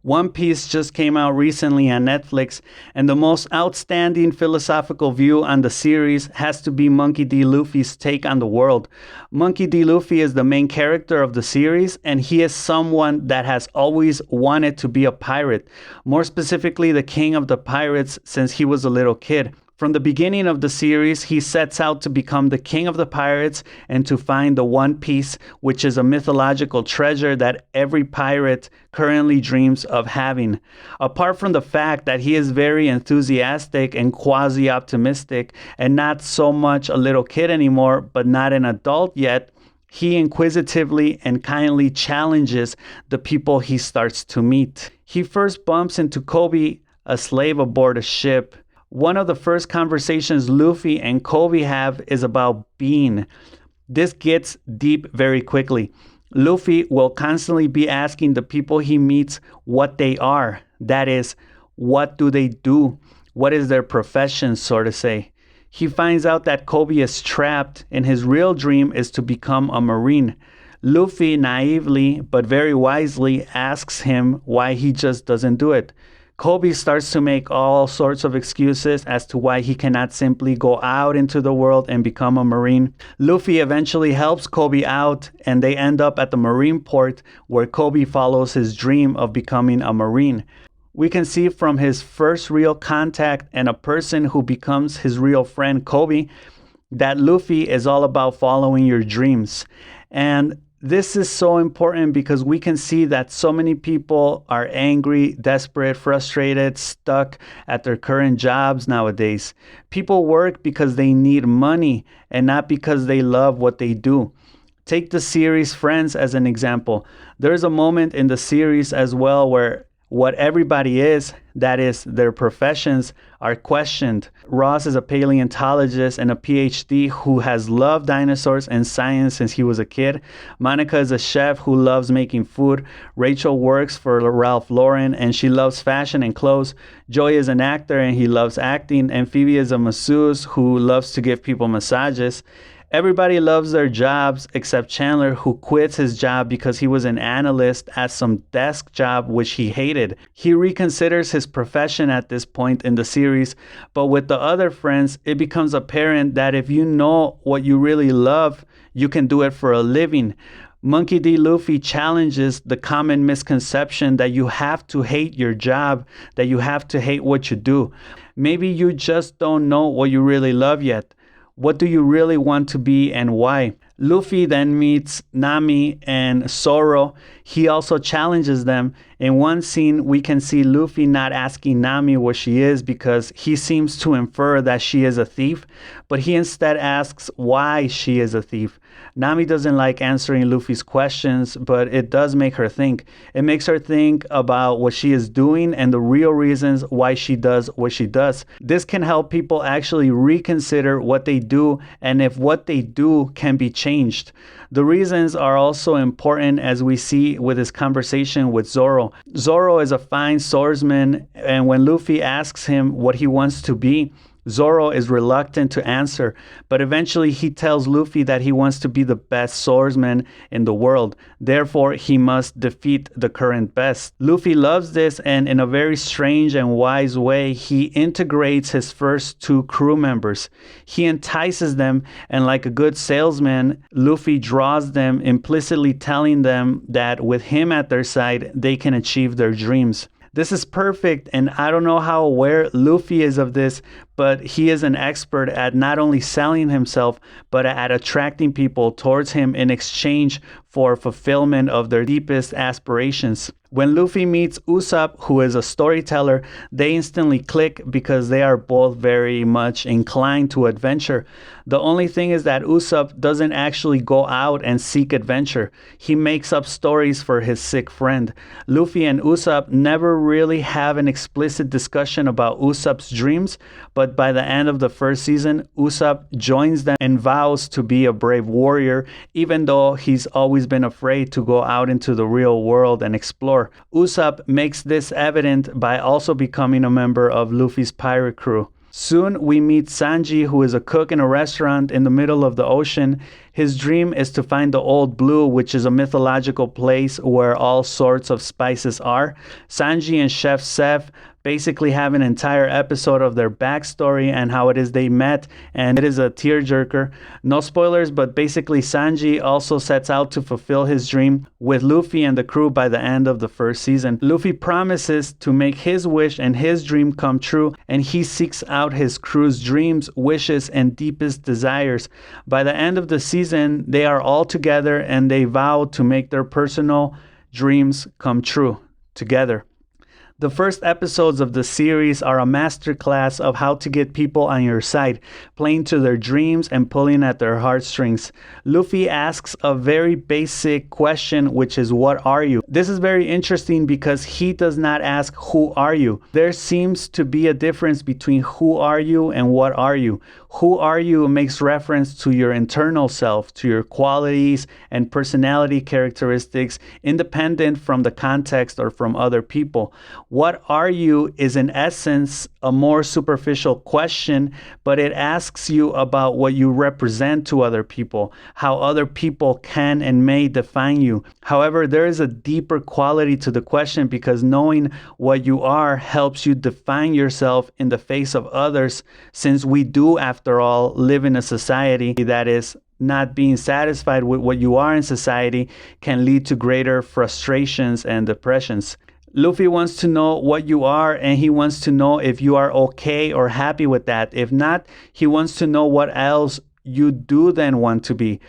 One Piece just came out recently on Netflix, and the most outstanding philosophical view on the series has to be Monkey D. Luffy's take on the world. Monkey D. Luffy is the main character of the series, and he is someone that has always wanted to be a pirate, more specifically the king of the pirates since he was a little kid. From the beginning of the series, he sets out to become the king of the pirates and to find the One Piece, which is a mythological treasure that every pirate currently dreams of having. Apart from the fact that he is very enthusiastic and quasi-optimistic and not so much a little kid anymore, but not an adult yet, he inquisitively and kindly challenges the people he starts to meet. He first bumps into Kobe, a slave aboard a ship. One of the first conversations Luffy and Kobe have is about being. This gets deep very quickly. Luffy will constantly be asking the people he meets what they are. That is, what do they do? What is their profession, so to say. He finds out that Kobe is trapped and his real dream is to become a Marine. Luffy naively but very wisely asks him why he just doesn't do it. Kobe starts to make all sorts of excuses as to why he cannot simply go out into the world and become a Marine. Luffy eventually helps Kobe out, and they end up at the Marine port where Kobe follows his dream of becoming a Marine. We can see from his first real contact and a person who becomes his real friend, Kobe, that Luffy is all about following your dreams. And this is so important because we can see that so many people are angry, desperate, frustrated, stuck at their current jobs nowadays. People work because they need money and not because they love what they do. Take the series Friends as an example. There's a moment in the series as well where what everybody is, that is, their professions, are questioned. Ross is a paleontologist and a PhD who has loved dinosaurs and science since he was a kid. Monica is a chef who loves making food. Rachel works for Ralph Lauren and she loves fashion and clothes. Joey is an actor and he loves acting. And Phoebe is a masseuse who loves to give people massages. Everybody loves their jobs except Chandler, who quits his job because he was an analyst at some desk job which he hated. He reconsiders his profession at this point in the series, but with the other friends, it becomes apparent that if you know what you really love, you can do it for a living. Monkey D. Luffy challenges the common misconception that you have to hate your job, that you have to hate what you do. Maybe you just don't know what you really love yet. What do you really want to be and why? Luffy then meets Nami and Zoro. He also challenges them. In one scene, we can see Luffy not asking Nami what she is because he seems to infer that she is a thief, but he instead asks why she is a thief. Nami doesn't like answering Luffy's questions, but it does make her think. It makes her think about what she is doing and the real reasons why she does what she does. This can help people actually reconsider what they do and if what they do can be changed. The reasons are also important as we see with his conversation with Zoro. Zoro is a fine swordsman, and when Luffy asks him what he wants to be, Zoro is reluctant to answer, but eventually he tells Luffy that he wants to be the best swordsman in the world. Therefore, he must defeat the current best. Luffy loves this, and in a very strange and wise way, he integrates his first two crew members. He entices them, and like a good salesman, Luffy draws them, implicitly telling them that with him at their side, they can achieve their dreams. This is perfect, and I don't know how aware Luffy is of this, but he is an expert at not only selling himself, but at attracting people towards him in exchange for fulfillment of their deepest aspirations. When Luffy meets Usopp, who is a storyteller, they instantly click because they are both very much inclined to adventure. The only thing is that Usopp doesn't actually go out and seek adventure. He makes up stories for his sick friend. Luffy and Usopp never really have an explicit discussion about Usopp's dreams, but by the end of the first season, Usopp joins them and vows to be a brave warrior, even though he's always been afraid to go out into the real world and explore. Usopp makes this evident by also becoming a member of Luffy's pirate crew. Soon we meet Sanji, who is a cook in a restaurant in the middle of the ocean. His dream is to find the Old Blue, which is a mythological place where all sorts of spices are. Sanji and Chef Seth basically have an entire episode of their backstory and how it is they met, and it is a tearjerker. No spoilers, but basically Sanji also sets out to fulfill his dream with Luffy and the crew by the end of the first season. Luffy promises to make his wish and his dream come true, and he seeks out his crew's dreams, wishes, and deepest desires. By the end of the season, they are all together and they vow to make their personal dreams come true together. The first episodes of the series are a masterclass of how to get people on your side, playing to their dreams and pulling at their heartstrings. Luffy asks a very basic question, which is, what are you? This is very interesting because he does not ask, who are you? There seems to be a difference between who are you and what are you. Who are you makes reference to your internal self, to your qualities and personality characteristics, independent from the context or from other people. What are you is in essence a more superficial question, but it asks you about what you represent to other people, how other people can and may define you. However, there is a deeper quality to the question because knowing what you are helps you define yourself in the face of others, since we do, after all, live in a society that is not being satisfied with what you are in society can lead to greater frustrations and depressions. Luffy wants to know what you are, and he wants to know if you are okay or happy with that. If not, he wants to know what else you do then want to be.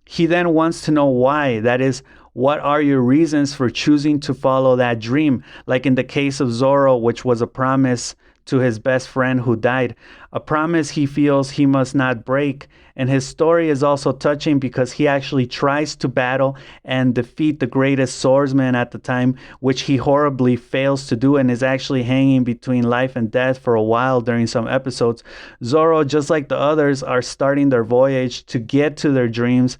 He then wants to know why. That is, what are your reasons for choosing to follow that dream? Like in the case of Zoro, which was a promise to his best friend who died, a promise he feels he must not break. And his story is also touching because he actually tries to battle and defeat the greatest swordsman at the time, which he horribly fails to do and is actually hanging between life and death for a while during some episodes. Zoro, just like the others, are starting their voyage to get to their dreams.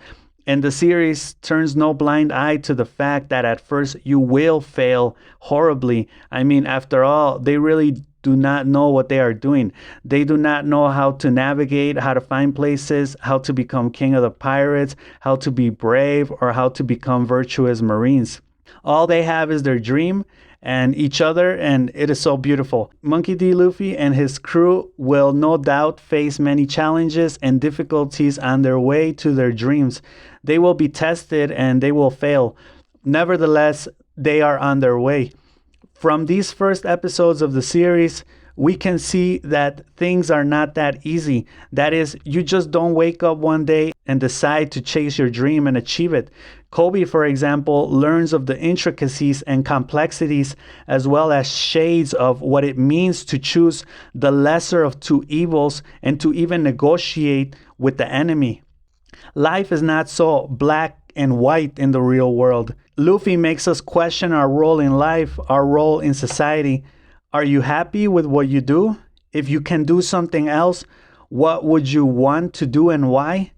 And the series turns no blind eye to the fact that at first you will fail horribly. I mean, after all, they really do not know what they are doing. They do not know how to navigate, how to find places, how to become king of the pirates, how to be brave, or how to become virtuous marines. All they have is their dream and each other, and it is so beautiful. Monkey D. Luffy and his crew will no doubt face many challenges and difficulties on their way to their dreams. They will be tested and they will fail. Nevertheless, they are on their way. From these first episodes of the series, we can see that things are not that easy. That is, you just don't wake up one day and decide to chase your dream and achieve it. Kobe, for example, learns of the intricacies and complexities as well as shades of what it means to choose the lesser of two evils and to even negotiate with the enemy. Life is not so black and white in the real world. Luffy makes us question our role in life, our role in society. Are you happy with what you do? If you can do something else, what would you want to do and why?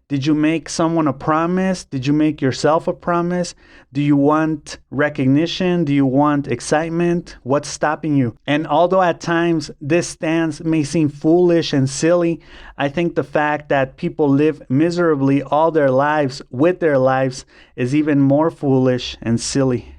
Did you make someone a promise? Did you make yourself a promise? Do you want recognition? Do you want excitement? What's stopping you? And although at times this stance may seem foolish and silly, I think the fact that people live miserably all their lives with their lives is even more foolish and silly.